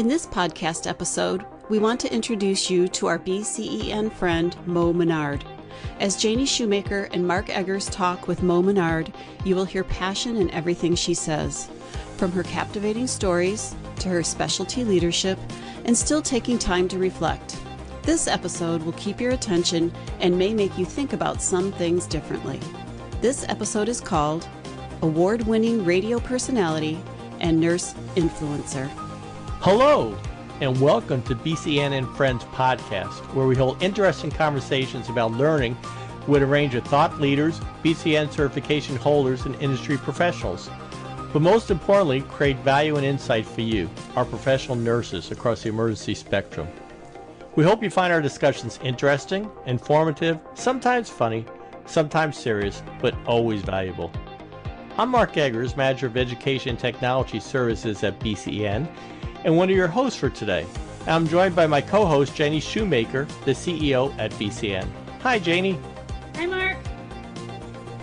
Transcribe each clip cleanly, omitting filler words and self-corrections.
In this podcast episode, we want to introduce you to our BCEN friend, Mo Minard. As Janie Schumaker and Mark Eggers talk with Mo Minard, you will hear passion in everything she says. From her captivating stories to her specialty leadership and still taking time to reflect. This episode will keep your attention and may make you think about some things differently. This episode is called Award-Winning Radio Personality and Nurse Influencer. Hello, and welcome to BCEN and Friends podcast, where we hold interesting conversations about learning with a range of thought leaders, BCEN certification holders, and industry professionals. But most importantly, create value and insight for you, our professional nurses across the emergency spectrum. We hope you find our discussions interesting, informative, sometimes funny, sometimes serious, but always valuable. I'm Mark Eggers, Manager of Education and Technology Services at BCEN, and one of your hosts for today. I'm joined by my co-host, Janie Schumaker, the CEO at BCEN. Hi, Janie. Hi, Mark.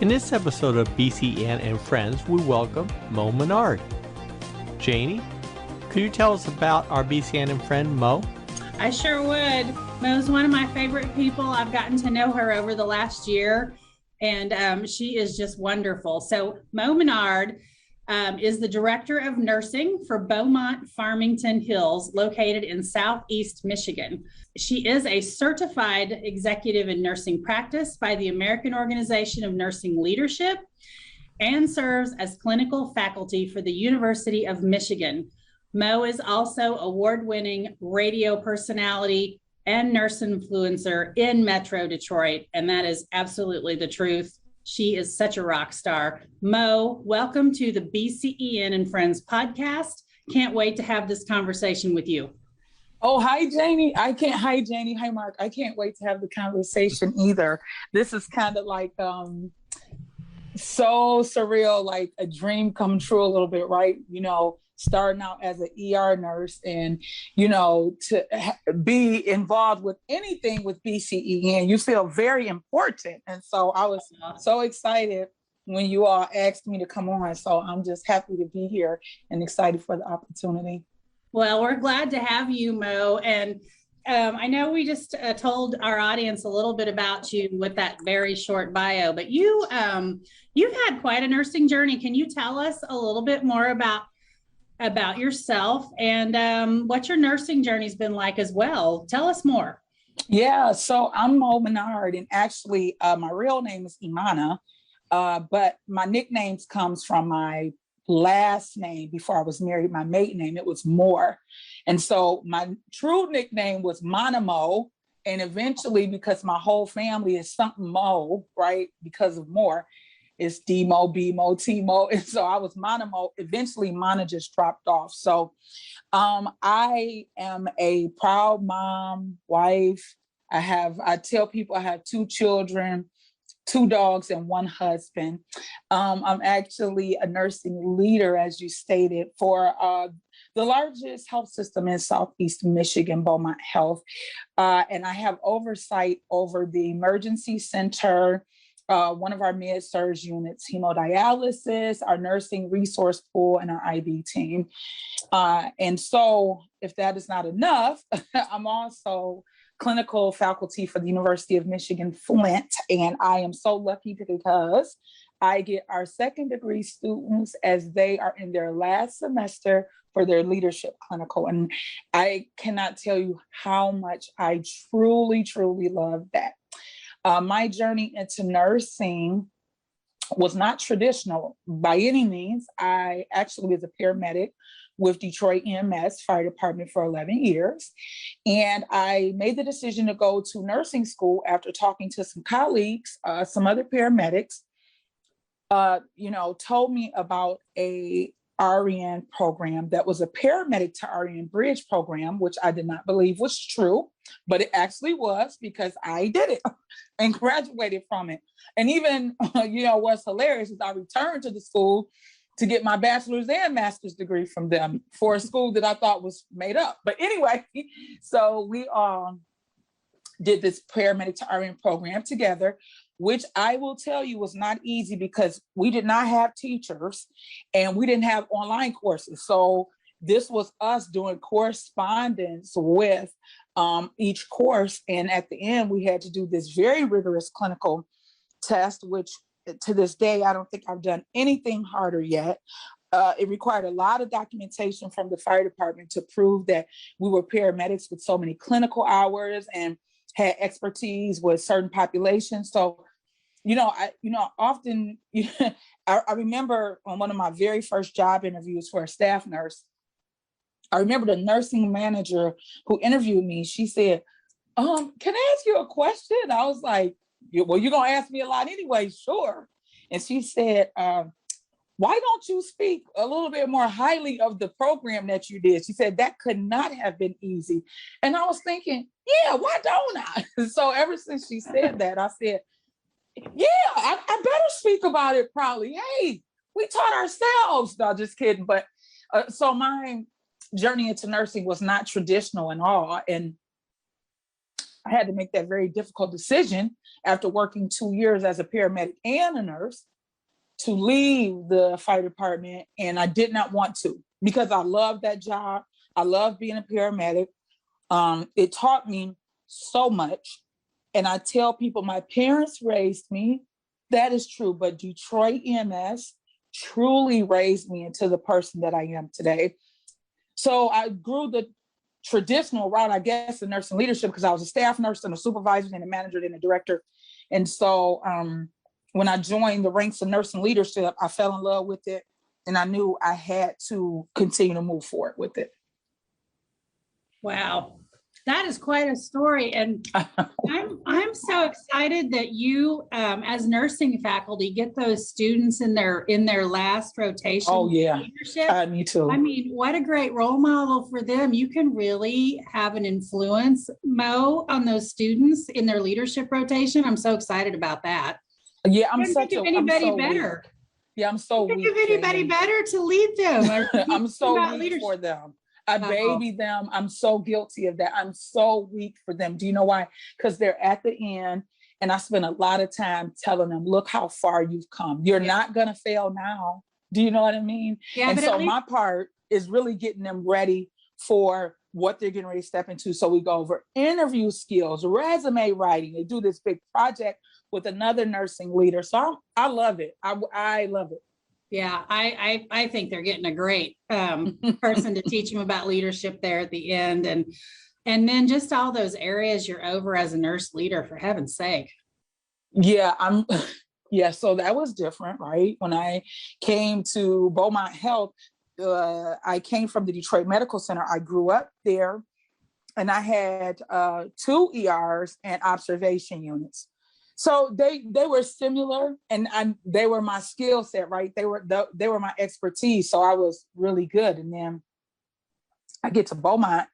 In this episode of BCEN and Friends, we welcome Mo Minard. Janie, could you tell us about our BCEN and friend, Mo? I sure would. Mo's one of my favorite people. I've gotten to know her over the last year, and she is just wonderful. So Mo Minard is the Director of Nursing for Beaumont Farmington Hills, located in Southeast Michigan. She is a certified executive in nursing practice by the American Organization of Nursing Leadership and serves as clinical faculty for the University of Michigan. Mo is also award-winning radio personality and nurse influencer in Metro Detroit, and that is absolutely the truth. She is such a rock star. Mo, welcome to the BCEN and Friends podcast. Can't wait to have this conversation with you. Oh, hi, Janie. Hi, Janie. Hi, Mark. I can't wait to have the conversation either. This is kind of like so surreal, like a dream come true a little bit, right? You know, starting out as an ER nurse and, you know, to be involved with anything with BCEN, you feel very important. And so I was so excited when you all asked me to come on. So I'm just happy to be here and excited for the opportunity. Well, we're glad to have you, Mo. And I know we just told our audience a little bit about you with that very short bio, but you've had quite a nursing journey. Can you tell us a little bit more about yourself and what your nursing journey's been like as well? Tell us more. Yeah, so I'm Mo Minard, and actually my real name is Imana, but my nicknames comes from my last name before I was married, my maiden name. It was Moore. And so my true nickname was Monamo, and eventually, because my whole family is something Mo, right, because of Moore, it's D-Mo, B-Mo, T-Mo. And so I was Monamo. Eventually, Mana just dropped off. So I am a proud mom, wife. I tell people I have 2 children, 2 dogs, and 1 husband. I'm actually a nursing leader, as you stated, for the largest health system in Southeast Michigan, Beaumont Health. And I have oversight over the emergency center, one of our med-surg units, hemodialysis, our nursing resource pool, and our IB team. And so if that is not enough, I'm also clinical faculty for the University of Michigan, Flint. And I am so lucky because I get our second degree students as they are in their last semester for their leadership clinical. And I cannot tell you how much I truly, truly love that. My journey into nursing was not traditional by any means. I actually was a paramedic with Detroit EMS Fire Department for 11 years. And I made the decision to go to nursing school after talking to some colleagues, some other paramedics, told me about a RN program that was a paramedic to RN bridge program, which I did not believe was true, but it actually was because I did it and graduated from it. And even, what's hilarious is I returned to the school to get my bachelor's and master's degree from them for a school that I thought was made up. But anyway, so we did this paramedic to RN program together, which I will tell you was not easy because we did not have teachers and we didn't have online courses. So this was us doing correspondence with each course. And at the end, we had to do this very rigorous clinical test, which to this day, I don't think I've done anything harder yet. It required a lot of documentation from the fire department to prove that we were paramedics with so many clinical hours and had expertise with certain populations. So, often, I remember on one of my very first job interviews for a staff nurse, I remember the nursing manager who interviewed me, she said, can I ask you a question? I was like, well, you're going to ask me a lot anyway, sure. And she said, why don't you speak a little bit more highly of the program that you did? She said, that could not have been easy. And I was thinking, yeah, why don't I? So ever since she said that, I said, yeah, I better speak about it proudly. Hey, we taught ourselves. No, just kidding. But so my journey into nursing was not traditional at all. And I had to make that very difficult decision after working 2 years as a paramedic and a nurse to leave the fire department. And I did not want to, because I love that job. I love being a paramedic. It taught me so much. And I tell people, my parents raised me. That is true. But Detroit EMS truly raised me into the person that I am today. So I grew the traditional route, I guess, in nursing leadership, because I was a staff nurse and a supervisor and a manager and a director. And so when I joined the ranks of nursing leadership, I fell in love with it. And I knew I had to continue to move forward with it. Wow. That is quite a story. And I'm so excited that you, as nursing faculty, get those students in their last rotation. Oh, yeah. Leadership. Me too. I mean, what a great role model for them. You can really have an influence, Mo, on those students in their leadership rotation. I'm so excited about that. Yeah, I'm so better. Yeah, I'm so weak. Think of anybody better to lead them. I'm so weak for them. I baby them. I'm so guilty of that. I'm so weak for them. Do you know why? Because they're at the end, and I spend a lot of time telling them, look how far you've come. You're not going to fail now. Do you know what I mean? Yeah. And so my part is really getting them ready for what they're getting ready to step into. So we go over interview skills, resume writing. They do this big project with another nursing leader. So I love it. I love it. Yeah, I think they're getting a great person to teach them about leadership there at the end. And then just all those areas you're over as a nurse leader, for heaven's sake. Yeah, so that was different, right? When I came to Beaumont Health, I came from the Detroit Medical Center. I grew up there, and I had 2 ERs and observation units. So they were similar, and they were my skill set, right? They were my expertise. So I was really good. And then I get to Beaumont,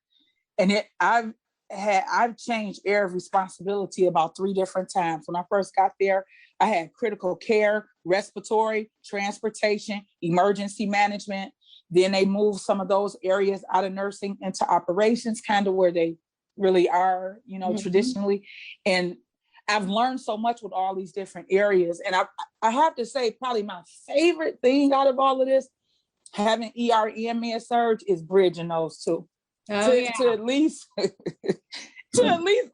and I've changed area of responsibility about 3 different times. When I first got there, I had critical care, respiratory, transportation, emergency management. Then they moved some of those areas out of nursing into operations, kind of where they really are, traditionally. And I've learned so much with all these different areas. And I have to say, probably my favorite thing out of all of this, having ER and med surg, is bridging those two. To at least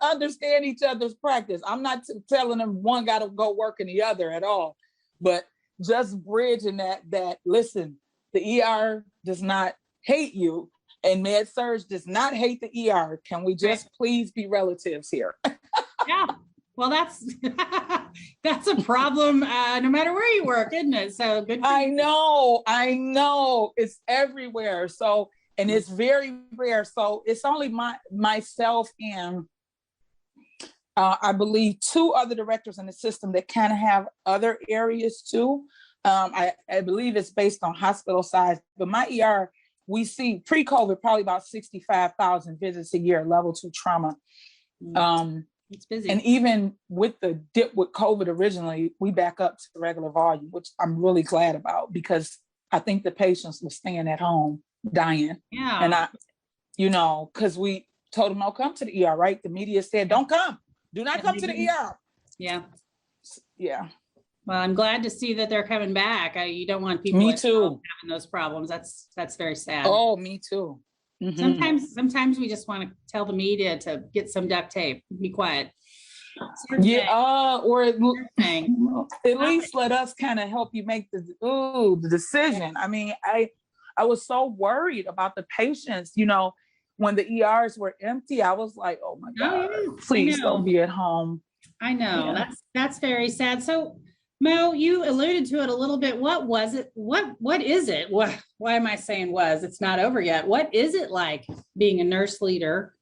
understand each other's practice. I'm not telling them one got to go work in the other at all, but just bridging that listen, the ER does not hate you and med surg does not hate the ER. Can we just please be relatives here? Yeah. Well, that's a problem no matter where you work, isn't it? So good. I know. It's everywhere. So, and it's very rare. So it's only myself and I believe 2 other directors in the system that kind of have other areas too. I believe it's based on hospital size, but my ER, we see pre-COVID probably about 65,000 visits a year, level 2 trauma. It's busy. And even with the dip with COVID originally, we back up to regular volume, which I'm really glad about, because I think the patients were staying at home dying. Yeah. And because we told them, don't come to the ER, right? The media said, don't come. Do not come to the ER. Yeah. Yeah. Well, I'm glad to see that they're coming back. You don't want people Me at home too. having those problems. That's very sad. Oh, me too. Sometimes we just want to tell the media to get some duct tape, be quiet. Yeah, or at Thing. least let us kind of help you make the decision. I mean, I was so worried about the patients, you know, when the ERs were empty. I was like, oh my God, please don't be at home. I know. Yeah. That's very sad. So Mo, you alluded to it a little bit. What was it? What is it? Why am I saying was? It's not over yet. What is it like being a nurse leader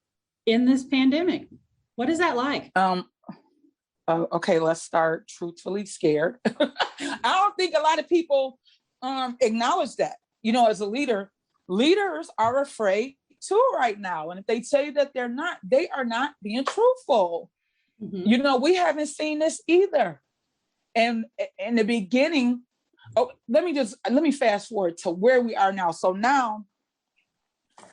in this pandemic? What is that like? Okay, let's start truthfully scared. I don't think a lot of people acknowledge that. You know, as a leader, leaders are afraid too right now. And if they say that they are not being truthful. Mm-hmm. You know, we haven't seen this either. And in the beginning, let me fast forward to where we are now. So now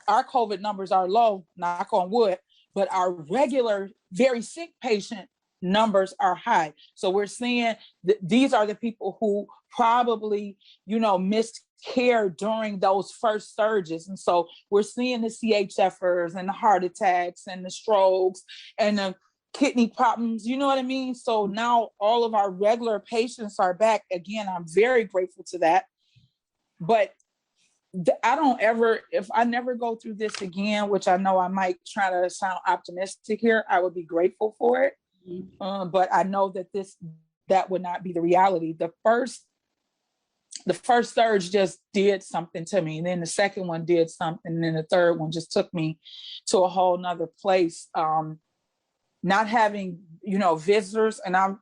our COVID numbers are low, knock on wood, but our regular, very sick patient numbers are high. So we're seeing these are the people who probably, you know, missed care during those first surges. And so we're seeing the CHFers and the heart attacks and the strokes and the kidney problems, you know what I mean? So now all of our regular patients are back. Again, I'm very grateful to that. But if I never go through this again, which I know I might try to sound optimistic here, I would be grateful for it. Mm-hmm. But I know that would not be the reality. The first surge just did something to me. And then the second one did something. And then the third one just took me to a whole nother place. Not having, you know, visitors. And I've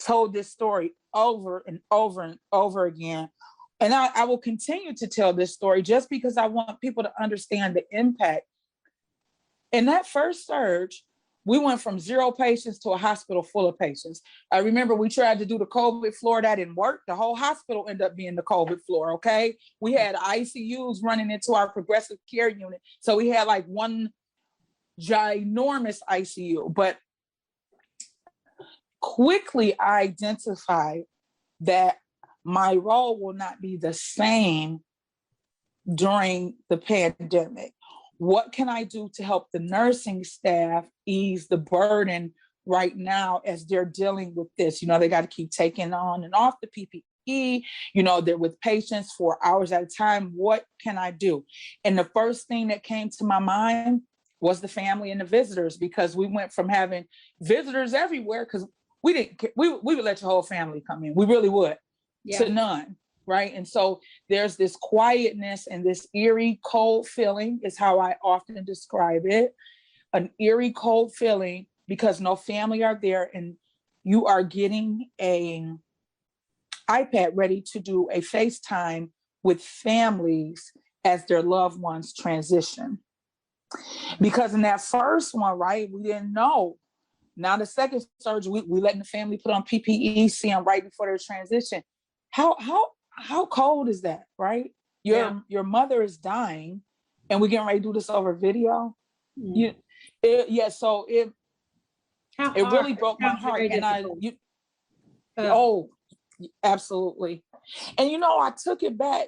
told this story over and over and over again. And I will continue to tell this story just because I want people to understand the impact. In that first surge, we went from 0 patients to a hospital full of patients. I remember we tried to do the COVID floor. That didn't work. The whole hospital ended up being the COVID floor, okay? We had ICUs running into our progressive care unit. So we had like one ginormous ICU. But quickly I identified that my role will not be the same during the pandemic. What can I do to help the nursing staff ease the burden right now as they're dealing with this? You know, they got to keep taking on and off the PPE. You know, they're with patients for hours at a time. What can I do? And the first thing that came to my mind was the family and the visitors, because we went from having visitors everywhere, because we would let your whole family come in. We really would, to none. Right. And so there's this quietness and this eerie, cold feeling is how I often describe it. An eerie, cold feeling because no family are there and you are getting an iPad ready to do a FaceTime with families as their loved ones transition. Because in that first one, right, we didn't know. Now the second surge, we letting the family put on PPE, see them right before their transition. How cold is that, right? Your mother is dying and we're getting ready to do this over video. Mm. So it really broke my heart. And absolutely. And you know, I took it back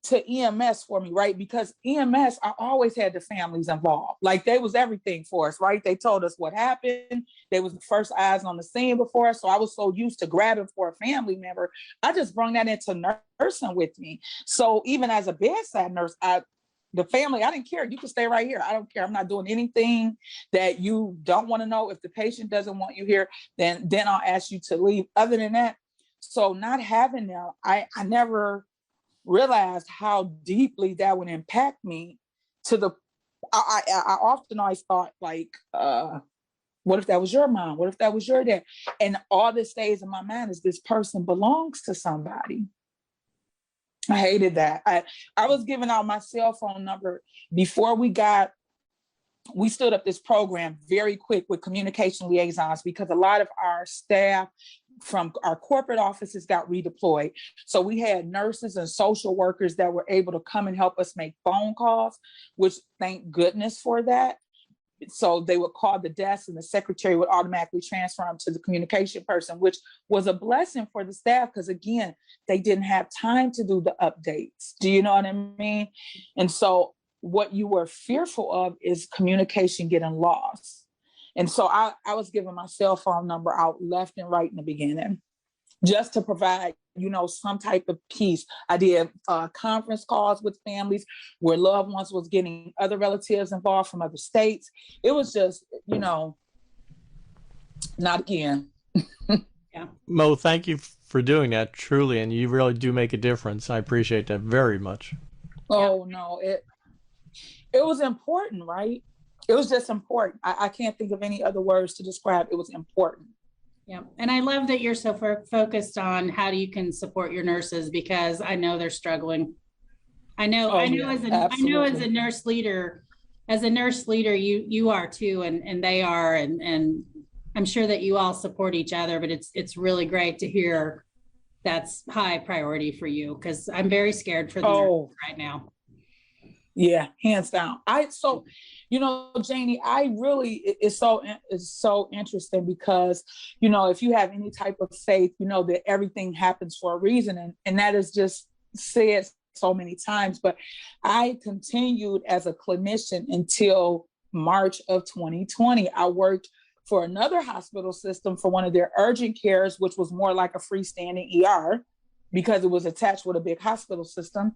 to EMS for me, right? Because EMS, I always had the families involved. Like they was everything for us, right? They told us what happened. They was the first eyes on the scene before us. So I was so used to grabbing for a family member. I just brought that into nursing with me. So even as a bedside nurse, the family, I didn't care. You can stay right here. I don't care. I'm not doing anything that you don't want to know. If the patient doesn't want you here, then I'll ask you to leave. Other than that, so not having them, I never realized how deeply that would impact me I often always thought like, what if that was your mom? What if that was your dad? And all this stays in my mind is this person belongs to somebody. I hated that. I was giving out my cell phone number before we stood up this program very quick with communication liaisons because a lot of our staff from our corporate offices got redeployed. So we had nurses and social workers that were able to come and help us make phone calls, which thank goodness for that. So they would call the desk and the secretary would automatically transfer them to the communication person, which was a blessing for the staff because, again, they didn't have time to do the updates. Do you know what I mean? And so what you were fearful of is communication getting lost. And so I was giving my cell phone number out left and right in the beginning, just to provide, some type of peace. I did conference calls with families where loved ones was getting other relatives involved from other states. It was just, not again. Yeah. Mo, thank you for doing that, truly, and you really do make a difference. I appreciate that very much. Oh, no, it was important, right? It was just important. I can't think of any other words to describe. It was important. Yeah. And I love that you're so focused on how you can support your nurses, because I know they're struggling. I know as a nurse leader, you are too, and they are, and I'm sure that you all support each other, but it's really great to hear that's high priority for you, because I'm very scared for the nurses right now. Yeah, hands down. Janie, it's so interesting because, if you have any type of faith, that everything happens for a reason. And that is just said so many times, but I continued as a clinician until March of 2020. I worked for another hospital system for one of their urgent cares, which was more like a freestanding ER because it was attached with a big hospital system.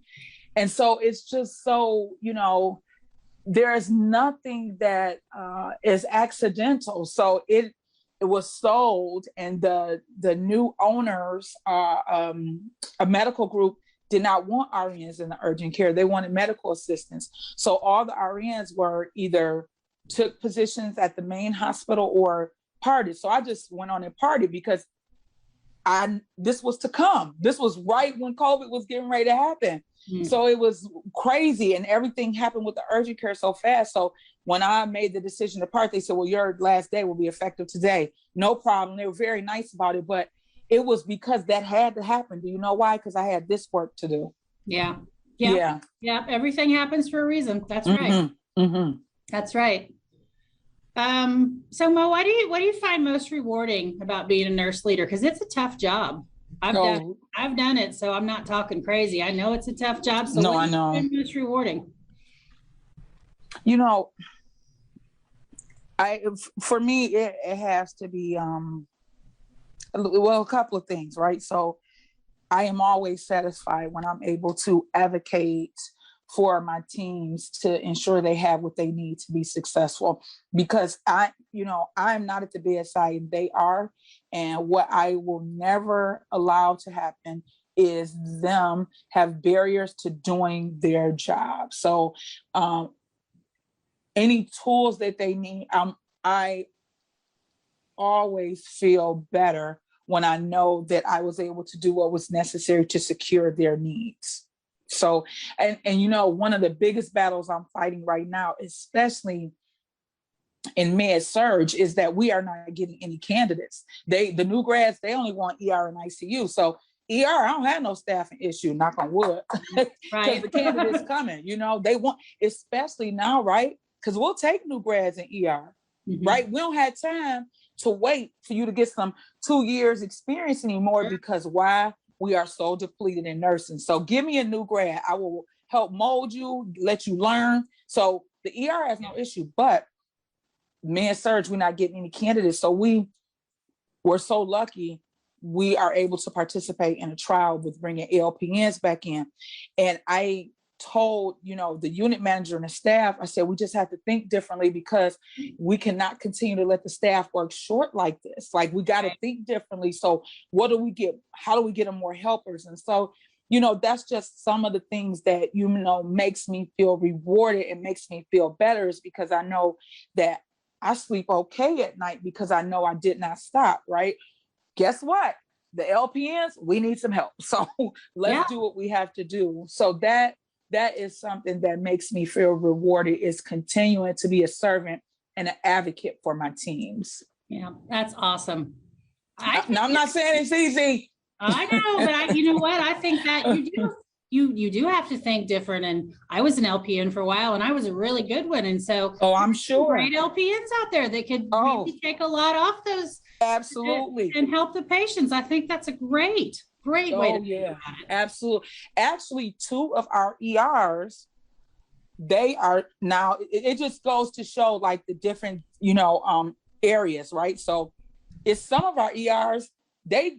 And so it's just so, there's nothing that is accidental. So it was sold, and the new owners, a medical group, did not want RNs in the urgent care. They wanted medical assistants. So all the RNs were either took positions at the main hospital or parted. So I just went on and parted because this was to come. This was right when COVID was getting ready to happen. So it was crazy, and everything happened with the urgent care so fast. So when I made the decision to part, they said, well, your last day will be effective today. No problem. They were very nice about it, but it was because that had to happen. Do you know why? Because I had this work to do. Yeah. Everything happens for a reason. That's right. Mm-hmm. That's right. So Mo, what do you find most rewarding about being a nurse leader? Because it's a tough job. I've done it, so I'm not talking crazy. I know it's a tough job. So no, I know. Most rewarding. For me, it has to be a couple of things, right? So I am always satisfied when I'm able to advocate for my teams to ensure they have what they need to be successful, because I'm not at the bedside and they are. And what I will never allow to happen is them have barriers to doing their job. So any tools that they need, I always feel better when I know that I was able to do what was necessary to secure their needs. So, and one of the biggest battles I'm fighting right now, especially in med-surg, is that we are not getting any candidates. The new grads, they only want ER and ICU. So ER, I don't have no staffing issue, knock on wood, because the candidates coming, they want, especially now, right? Because we'll take new grads in ER, right? We don't have time to wait for you to get some 2 years experience anymore, because why? We are so depleted in nursing. So give me a new grad. I will help mold you, let you learn. So the ER has no issue, but med-surg, we're not getting any candidates. So we're so lucky we are able to participate in a trial with bringing LPNs back in. And I told, the unit manager and the staff, I said, we just have to think differently, because we cannot continue to let the staff work short like this. Like, we got to think differently. So what do we get? How do we get them more helpers? And so, that's just some of the things that, makes me feel rewarded and makes me feel better, is because I know that I sleep okay at night because I know I did not stop, right? Guess what? The LPNs, we need some help. So let's do what we have to do. So that is something that makes me feel rewarded, is continuing to be a servant and an advocate for my teams. Yeah, that's awesome. I'm not saying it's easy. I know, but you know what? I think that you do have to think different. And I was an LPN for a while, and I was a really good one. And so, I'm sure great LPNs out there that could really take a lot off those. Absolutely. And help the patients. I think that's a great way to think about it. Absolutely. Actually, 2 of our ERs, they are now, it just goes to show like the different, areas, right? So it's some of our ERs, they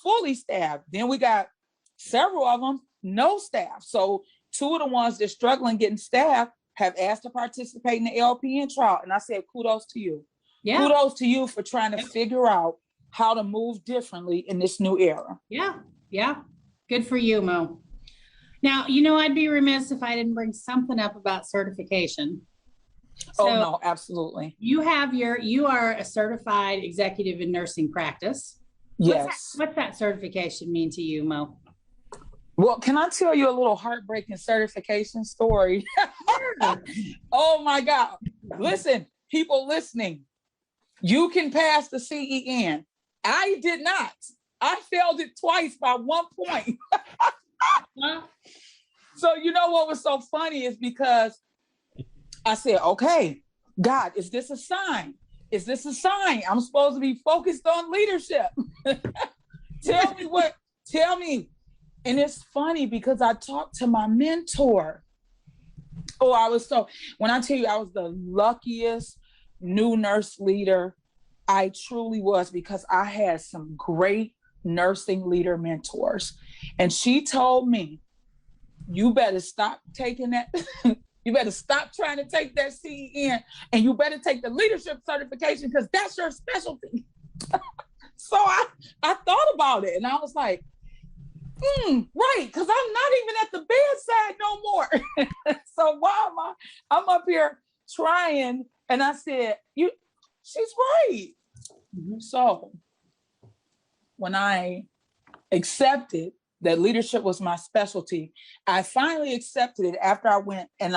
fully staffed. Then we got several of them, no staff. So 2 of the ones that struggling getting staff have asked to participate in the LPN trial. And I said, kudos to you. Yeah. Kudos to you for trying to figure out how to move differently in this new era. Yeah. Yeah. Good for you, Mo. Now, I'd be remiss if I didn't bring something up about certification. So no, absolutely. You are a certified executive in nursing practice. Yes. What's that certification mean to you, Mo? Well, can I tell you a little heartbreaking certification story? Oh my God. Listen, people listening, you can pass the CEN. I did not. I failed it twice by 1 point. So what was so funny is because I said, okay, God, is this a sign? Is this a sign? I'm supposed to be focused on leadership. Tell me. And it's funny because I talked to my mentor. When I tell you I was the luckiest new nurse leader, I truly was, because I had some great nursing leader mentors. And she told me, you better stop taking that. You better stop trying to take that CEN, and you better take the leadership certification, because that's your specialty. So I thought about it, and I was like, right, because I'm not even at the bedside no more. So why I'm up here trying, and I said, she's right. Mm-hmm. So when I accepted that leadership was my specialty, I finally accepted it after I went. And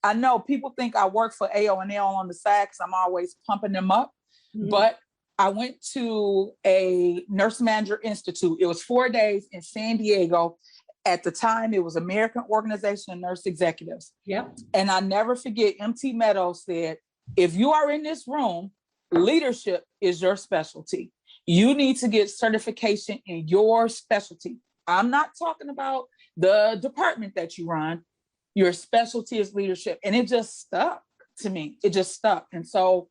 I know people think I work for AO&L on the side because I'm always pumping them up. Mm-hmm. But I went to a Nurse Manager Institute. It was 4 days in San Diego. At the time, it was American Organization of Nurse Executives. Yep. And I never forget, MT Meadows said, if you are in this room, leadership is your specialty. You need to get certification in your specialty. I'm not talking about the department that you run. Your specialty is leadership. And it just stuck to me. It just stuck. And so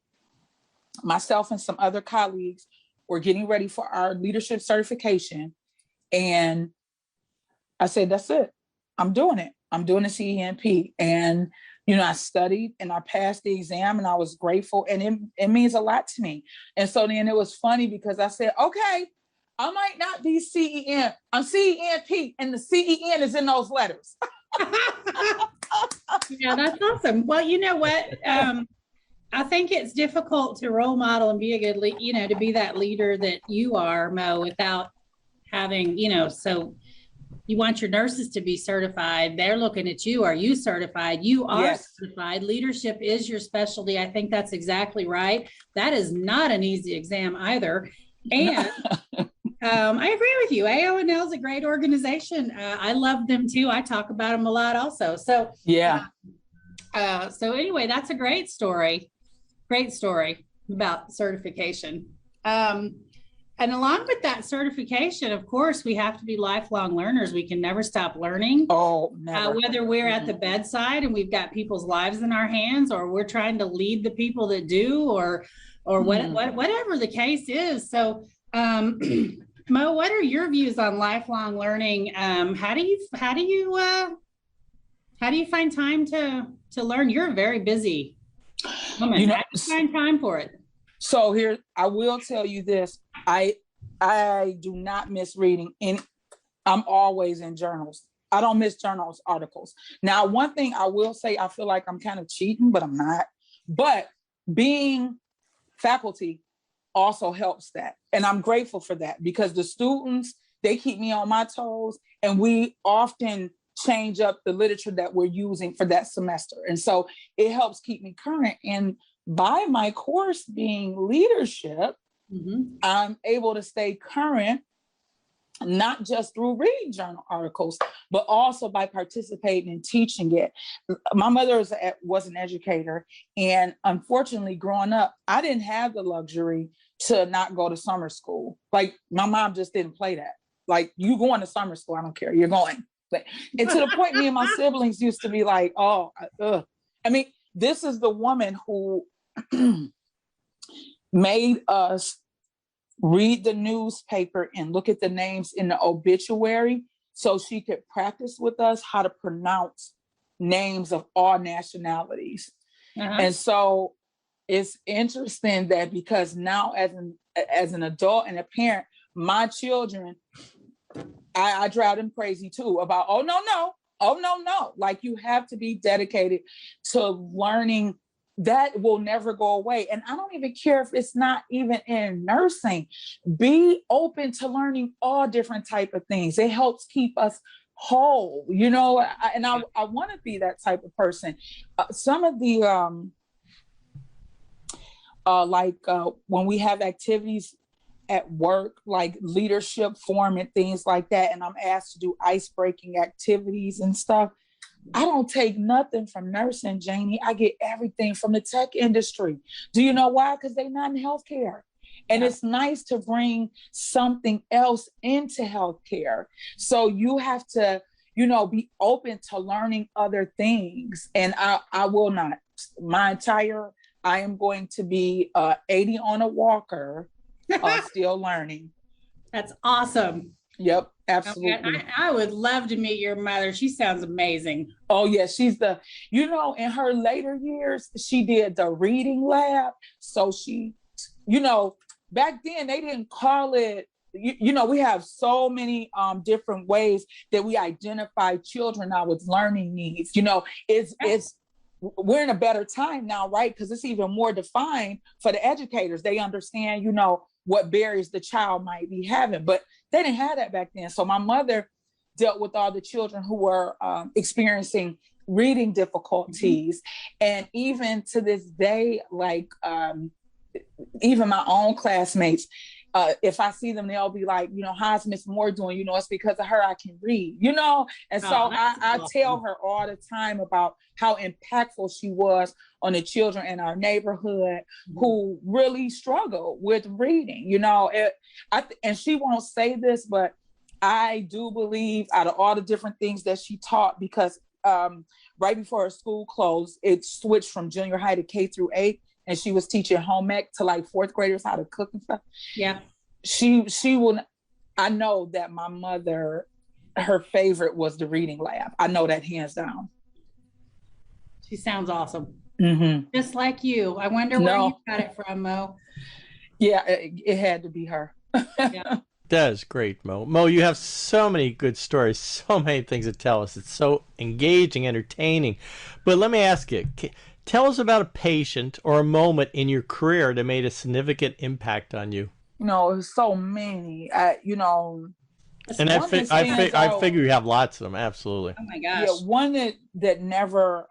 myself and some other colleagues were getting ready for our leadership certification. And I said, that's it. I'm doing it. I'm doing the CENP. And, I studied and I passed the exam, and I was grateful. And it means a lot to me. And so then it was funny because I said, okay, I might not be CEN. I'm CENP, and the CEN is in those letters. Yeah, that's awesome. Well, you know what? I think it's difficult to role model and be a good to be that leader that you are, Mo, without having, so you want your nurses to be certified. They're looking at you. Are you certified? You are certified. Leadership is your specialty. I think that's exactly right. That is not an easy exam either. And I agree with you. AO&L is a great organization. I love them too. I talk about them a lot also. So yeah. So anyway, that's a great story. Great story about certification. And along with that certification, of course, we have to be lifelong learners. We can never stop learning. Oh, never. Whether we're at the bedside and we've got people's lives in our hands, or we're trying to lead the people that do, or whatever the case is. So, Mo, what are your views on lifelong learning? How do you find time to learn? You're a very busy woman. How do you find time for it? So here, I will tell you this. I do not miss reading. I'm always in journals. I don't miss journals articles. Now, one thing I will say, I feel like I'm kind of cheating, but I'm not. But being faculty also helps that. And I'm grateful for that, because the students, they keep me on my toes, and we often change up the literature that we're using for that semester. And so it helps keep me current. And by my course being leadership, I'm able to stay current not just through reading journal articles, but also by participating in teaching it. My mother was an educator, and unfortunately, growing up, I didn't have the luxury to not go to summer school. Like, my mom just didn't play that. Like, you going to summer school, I don't care, you're going. And to the point, me and my siblings used to be like, oh, I mean, this is the woman who made us read the newspaper and look at the names in the obituary so she could practice with us how to pronounce names of all nationalities. And so it's interesting that because now as an adult and a parent, my children, I drive them crazy too about, oh no. Like, you have to be dedicated to learning. That will never go away. And I don't even care if it's not even in nursing. Be open to learning all different type of things. It helps keep us whole, you know, I want to be that type of person. Some of the, when we have activities at work, like leadership forum and things like that, and I'm asked to do ice-breaking activities and stuff, I don't take nothing from nursing, Janie. I get everything from the tech industry. Do you know why? Because they're not in healthcare. And it's nice to bring something else into healthcare. So you have to, you know, be open to learning other things. And I will not. I am going to be 80 on a walker, still learning. That's awesome. Yep, absolutely. Okay, I would love to meet your mother. She sounds amazing. Oh, yeah, she's you know, in her later years, she did the reading lab. So she, you know, back then they didn't call it, you know, we have so many different ways that we identify children now with learning needs. You know, we're in a better time now, right? Because it's even more defined for the educators. They understand, you know, what barriers the child might be having, but they didn't have that back then. So my mother dealt with all the children who were experiencing reading difficulties. And even to this day, like even my own classmates, if I see them, they'll be like, you know, how's Miss Moore doing? You know, it's because of her I can read, you know? And so I tell her all the time about how impactful she was on the children in our neighborhood who really struggle with reading, you know? And she won't say this, but I do believe out of all the different things that she taught, because right before her school closed, it switched from junior high to K through 8. And she was teaching home ec to like fourth graders how to cook and stuff. Yeah. She will, I know that my mother, her favorite was the reading lab. I know that hands down. She sounds awesome. Mm-hmm. Just like you. I wonder where you got it from, Mo. Yeah, it had to be her. Yeah. That is great, Mo. Mo, you have so many good stories, so many things to tell us. It's so engaging, entertaining. But let me ask you, tell us about a patient or a moment in your career that made a significant impact on you. You know, so many, you know. And I figure you have lots of them. Absolutely. Oh my gosh. Yeah, one that never,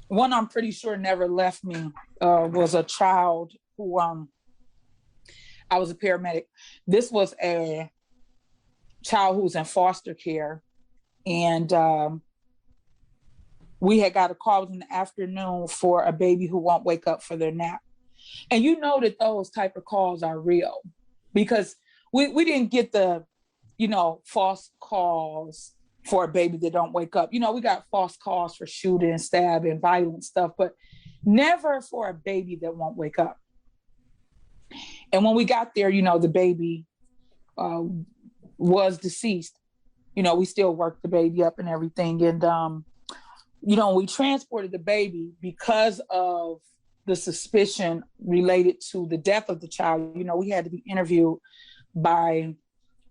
one I'm pretty sure never left me was a child who, I was a paramedic. This was a child who was in foster care. And we had got a call in the afternoon for a baby who won't wake up for their nap. And you know that those type of calls are real, because we didn't get the, you know, false calls for a baby that don't wake up. You know, we got false calls for shooting, stabbing, violent stuff, but never for a baby that won't wake up. And when we got there, you know, the baby was deceased. You know, we still worked the baby up and everything. And, you know, we transported the baby because of the suspicion related to the death of the child. You know, we had to be interviewed by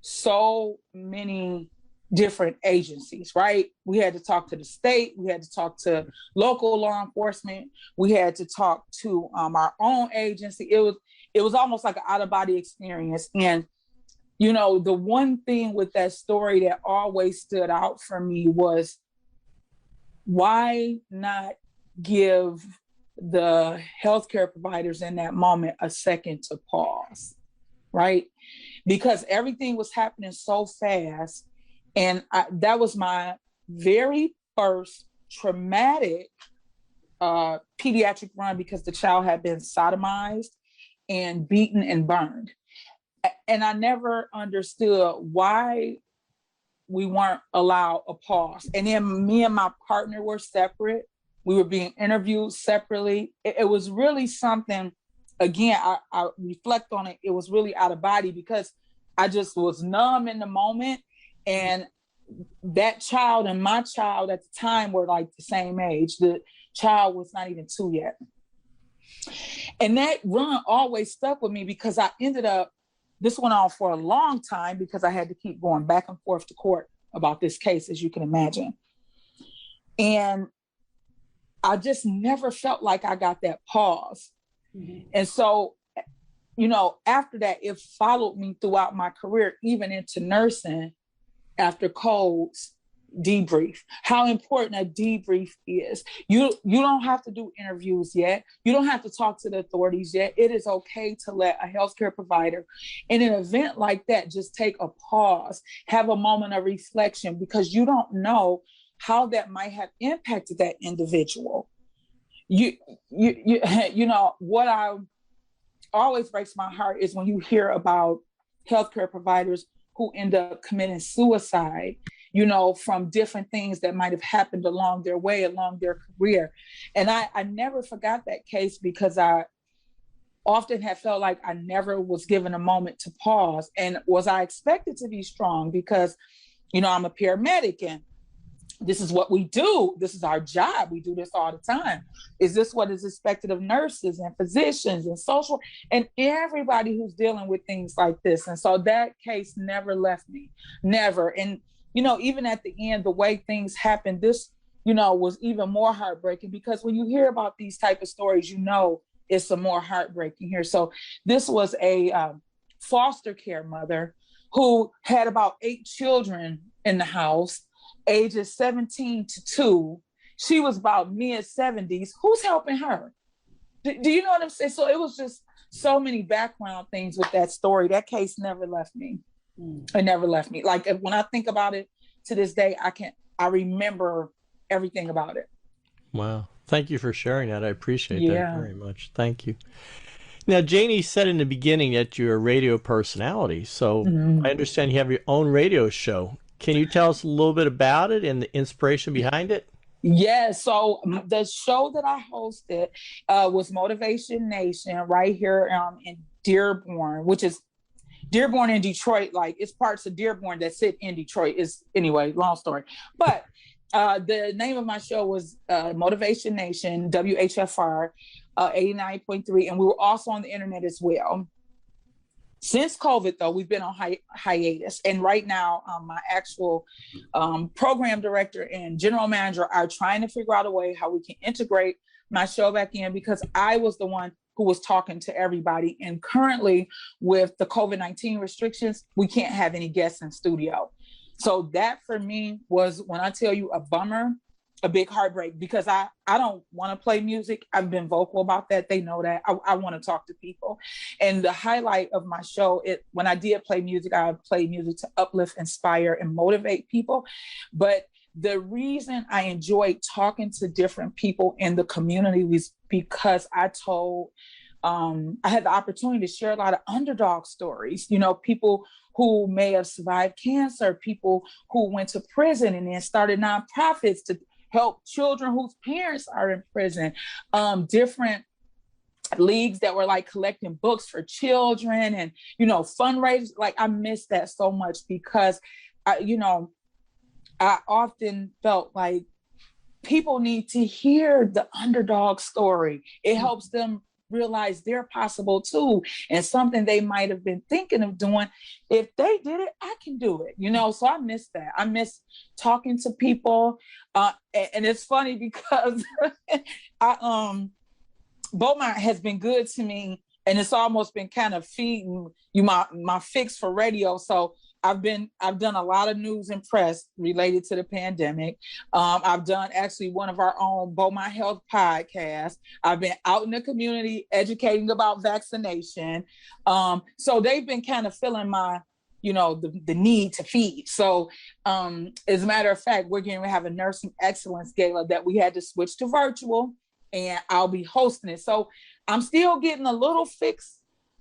so many different agencies, right? We had to talk to the state. We had to talk to local law enforcement. We had to talk to our own agency. It was almost like an out-of-body experience. And, you know, the one thing with that story that always stood out for me was, why not give the healthcare providers in that moment a second to pause, right? because everything was happening so fast. And that was my very first traumatic pediatric run, because the child had been sodomized and beaten and burned. And I never understood why we weren't allowed a pause. And then me and my partner were separate. We were being interviewed separately. It was really something, again, I reflect on it, it was really out of body, because I just was numb in the moment. And that child and my child at the time were like the same age. The child was not even 2 yet. And that run always stuck with me, because I ended up, this went on for a long time, because I had to keep going back and forth to court about this case, as you can imagine. And I just never felt like I got that pause. Mm-hmm. And so, you know, after that, it followed me throughout my career, even into nursing, after codes, debrief, how important a debrief is. You don't have to do interviews yet. You don't have to talk to the authorities yet. It is okay to let a healthcare provider in an event like that just take a pause, have a moment of reflection, because you don't know how that might have impacted that individual. You know, what I always breaks my heart is when you hear about healthcare providers who end up committing suicide, you know, from different things that might have happened along their way, along their career. And I never forgot that case, because I often have felt like I never was given a moment to pause. And was I expected to be strong? Because, you know, I'm a paramedic and this is what we do. This is our job. We do this all the time. Is this what is expected of nurses and physicians and social and everybody who's dealing with things like this? And so that case never left me, never. And, you know, even at the end, the way things happened, this, you know, was even more heartbreaking, because when you hear about these type of stories, you know, it's some more heartbreaking here. So this was a foster care mother who had about 8 children in the house, ages 17 to 2. She was about mid-70s. Who's helping her? Do you know what I'm saying? So it was just so many background things with that story. That case never left me. It never left me. Like, when I think about it to this day, I remember everything about it. Wow. Thank you for sharing that. I appreciate that very much. Thank you. Now, Janie said in the beginning that you're a radio personality. So I understand you have your own radio show. Can you tell us a little bit about it and the inspiration behind it? Yeah, so the show that I hosted was Motivation Nation right here in Dearborn, which is Dearborn in Detroit. Like, it's parts of Dearborn that sit in Detroit. Anyway, long story. But the name of my show was Motivation Nation, WHFR 89.3, and we were also on the internet as well. Since COVID, though, we've been on hiatus. And right now, my actual program director and general manager are trying to figure out a way how we can integrate my show back in, because I was the one who was talking to everybody. And currently, with the COVID-19 restrictions, we can't have any guests in studio. So that for me was, when I tell you, a bummer, a big heartbreak, because I don't want to play music. I've been vocal about that. They know that. I want to talk to people. And the highlight of my show, when I did play music, I played music to uplift, inspire, and motivate people. But the reason I enjoyed talking to different people in the community was because I had the opportunity to share a lot of underdog stories, you know, people who may have survived cancer, people who went to prison and then started nonprofits to help children whose parents are in prison, different leagues that were like collecting books for children and, you know, fundraisers. Like, I miss that so much, because I often felt like people need to hear the underdog story. It helps them realize they're possible too, and something they might have been thinking of doing. If they did it, I can do it, you know. So I miss that. I miss talking to people, and it's funny because Beaumont has been good to me, and it's almost been kind of feeding you my fix for radio. So I've done a lot of news and press related to the pandemic. I've done actually one of our own Beaumont Health podcasts. I've been out in the community educating about vaccination. So they've been kind of filling my, the need to feed. So as a matter of fact, we're going to have a nursing excellence gala that we had to switch to virtual, and I'll be hosting it. So I'm still getting a little fix,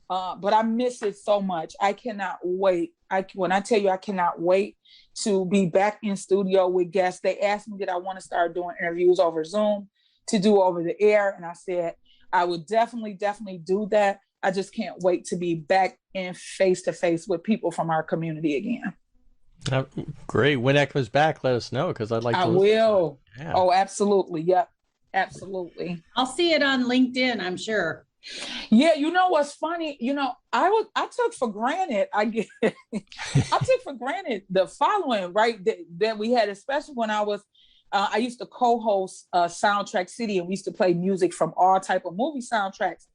but I miss it so much. I cannot wait. When I tell you I cannot wait to be back in studio with guests. They asked me that I want to start doing interviews over Zoom to do over the air. And I said, I would definitely do that. I just can't wait to be back in face-to-face with people from our community again. Great. When that comes back, let us know, because I'd like to listen. I will. Yeah. Oh, absolutely. Yep. Absolutely. I'll see it on LinkedIn, I'm sure. Yeah, what's funny? I took for granted. I took for granted the following, right? That we had, especially when I used to co-host Soundtrack City, and we used to play music from all type of movie soundtracks.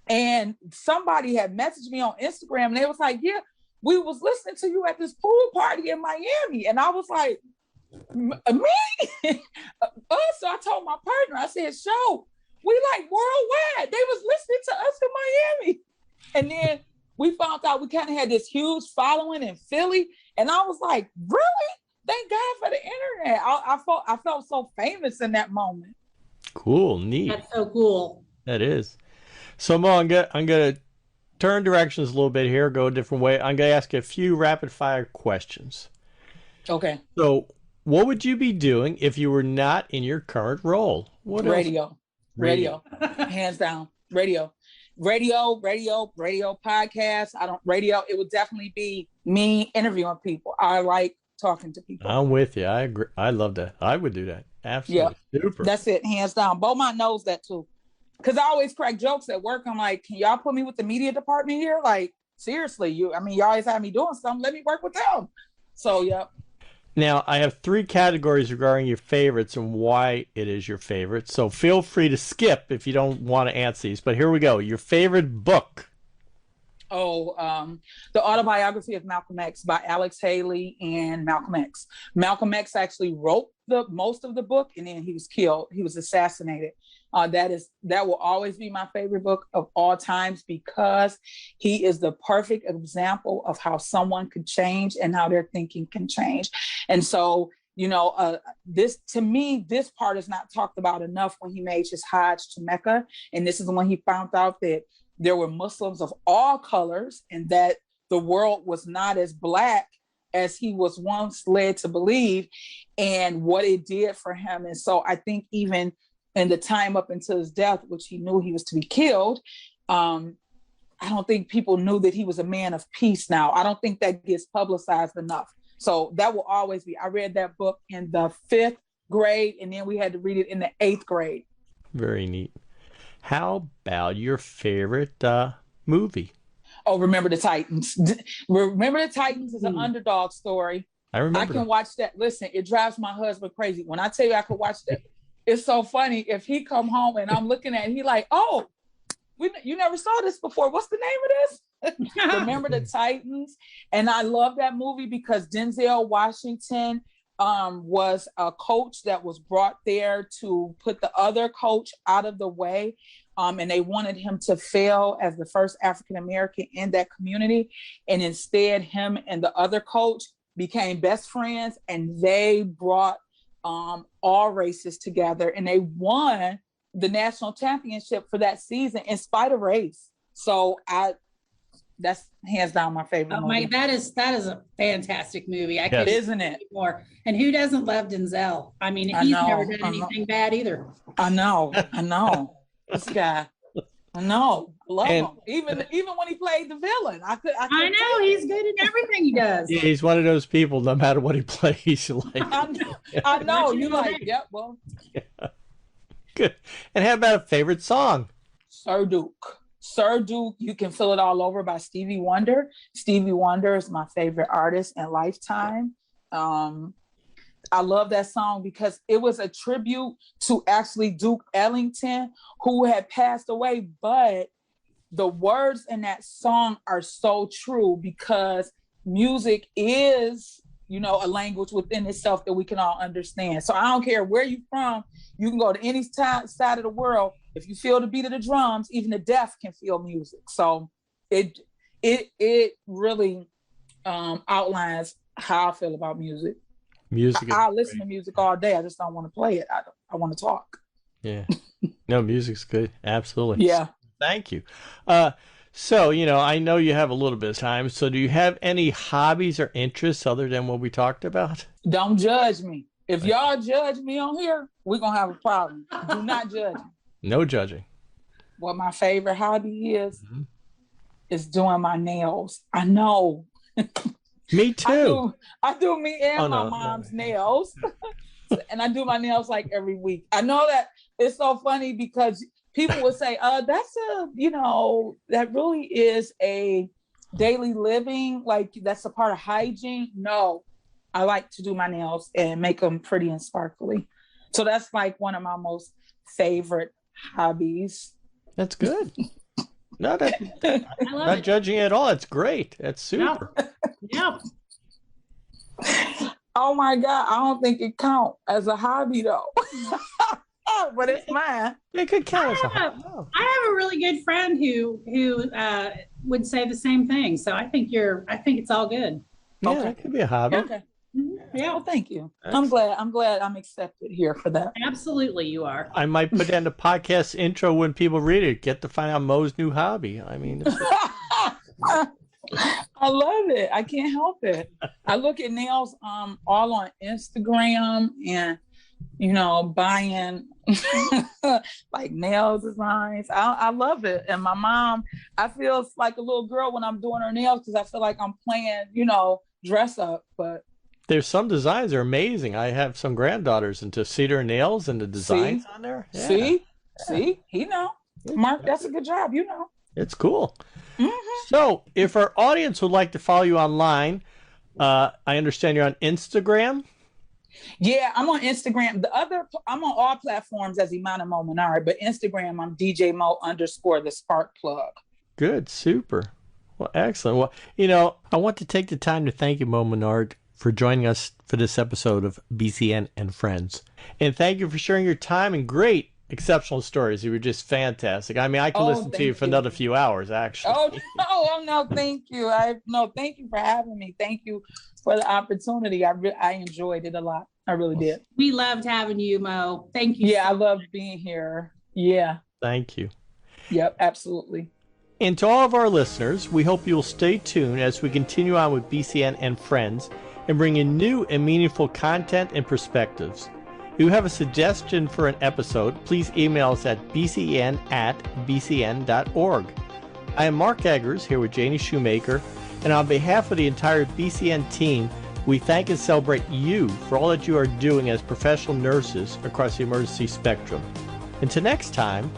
And somebody had messaged me on Instagram, and they was like, "Yeah, we was listening to you at this pool party in Miami," and I was like, "Me?" So I told my partner, I said, "Show. We like worldwide. They was listening to us in Miami." And then we found out we kind of had this huge following in Philly. And I was like, really? Thank God for the internet. I felt so famous in that moment. Cool. Neat. That's so cool. That is. So Mo, I'm gonna turn directions a little bit here, go a different way. I'm gonna ask you a few rapid fire questions. Okay. So what would you be doing if you were not in your current role? What Radio. else? Radio. Hands down. Radio, podcasts. It would definitely be me interviewing people. I like talking to people. I'm with you. I agree. I love that. I would do that. Absolutely. Yeah. Super. That's it. Hands down. Beaumont knows that too. Because I always crack jokes at work. I'm like, can y'all put me with the media department here? Like, seriously, you always have me doing something. Let me work with them. So, yeah. Now, I have 3 categories regarding your favorites and why it is your favorite. So feel free to skip if you don't want to answer these. But here we go. Your favorite book. The Autobiography of Malcolm X by Alex Haley and Malcolm X. Malcolm X actually wrote most of the book, and then he was killed. He was assassinated. That will always be my favorite book of all times, because he is the perfect example of how someone could change and how their thinking can change. And so, this part is not talked about enough when he made his Hajj to Mecca. And this is when he found out that there were Muslims of all colors, and that the world was not as black as he was once led to believe, and what it did for him. And so I think even in the time up until his death, which he knew he was to be killed, I don't think people knew that he was a man of peace now. I don't think that gets publicized enough. So that will always be. I read that book in the 5th grade, and then we had to read it in the 8th grade. Very neat. How about your favorite movie? Oh, Remember the Titans. Remember the Titans is an underdog story. I remember. I can watch that. Listen, it drives my husband crazy. When I tell you I could watch that, it's so funny. If he come home and I'm looking at it, he like, "Oh, you never saw this before. What's the name of this?" Remember the Titans. And I love that movie because Denzel Washington was a coach that was brought there to put the other coach out of the way. And they wanted him to fail as the first African-American in that community. And instead, him and the other coach became best friends, and they brought all races together, and they won the national championship for that season in spite of race. So that's hands down my favorite movie. That is a fantastic movie. Isn't it? More. And who doesn't love Denzel? I mean, he's never done anything bad either. I know. This guy. I know. I love him. Even when he played the villain, I know he's good at everything he does. Yeah, he's one of those people. No matter what he plays, like I know. You like, yep. Well, yeah. Good. And how about a favorite song? Sir Duke. You Can Feel It All Over by Stevie Wonder. Stevie Wonder is my favorite artist in lifetime. I love that song because it was a tribute to actually Duke Ellington, who had passed away. But the words in that song are so true because music is, a language within itself that we can all understand. So I don't care where you're from. You can go to any side of the world. If you feel the beat of the drums, even the deaf can feel music. So it really outlines how I feel about music. I listen to music all day. I just don't want to play it. I want to talk. Yeah. No, music's good. Absolutely. Yeah. Thank you. So, I know you have a little bit of time. So do you have any hobbies or interests other than what we talked about? Don't judge me. If y'all judge me on here, we're going to have a problem. Do not judge me. No judging. What my favorite hobby is doing my nails. I know. Me too. I do me and my mom's nails. And I do my nails like every week. I know that it's so funny because people would say, that's that really is a daily living. Like that's a part of hygiene. No, I like to do my nails and make them pretty and sparkly. So that's like one of my most favorite hobbies. That's good. No, I'm not judging at all. It's great. That's super. Yeah. Oh my God. I don't think it counts as a hobby though. But it's mine. It could count as a hobby. I have a really good friend who would say the same thing. So I think it's all good. Yeah, Okay. it could be a hobby. Okay. Yeah, well, thank you. I'm glad I'm accepted here for that. Absolutely, you are. I might put that in the podcast intro when people read it. Get to find out Mo's new hobby. I mean, I love it. I can't help it. I look at nails all on Instagram and buying like nail designs. I love it. And my mom, I feel like a little girl when I'm doing her nails because I feel like I'm playing, dress up. But there's some designs that are amazing. I have some granddaughters and to see their nails and the designs on there. Yeah. See, Mark, that's a good job. It's cool. Mm-hmm. So if our audience would like to follow you online, I understand you're on Instagram. Yeah, I'm on Instagram. I'm on all platforms as Mo Minard, but Instagram, I'm DJ Mo _ the spark plug. Good, super. Well, excellent. Well, I want to take the time to thank you, Mo Minard, for joining us for this episode of BCN and Friends. And thank you for sharing your time and great, exceptional stories. You were just fantastic. I mean, I could listen to you for another few hours, actually. Oh, no, thank you. Thank you for having me. Thank you for the opportunity. I enjoyed it a lot. I really did. We loved having you, Mo. Thank you. Yeah, I loved being here. Yeah. Thank you. Yep, absolutely. And to all of our listeners, we hope you will stay tuned as we continue on with BCN and Friends and bring in new and meaningful content and perspectives. If you have a suggestion for an episode, please email us at bcn@bcn.org. I am Mark Eggers here with Janie Schumaker, and on behalf of the entire BCN team, we thank and celebrate you for all that you are doing as professional nurses across the emergency spectrum. Until next time,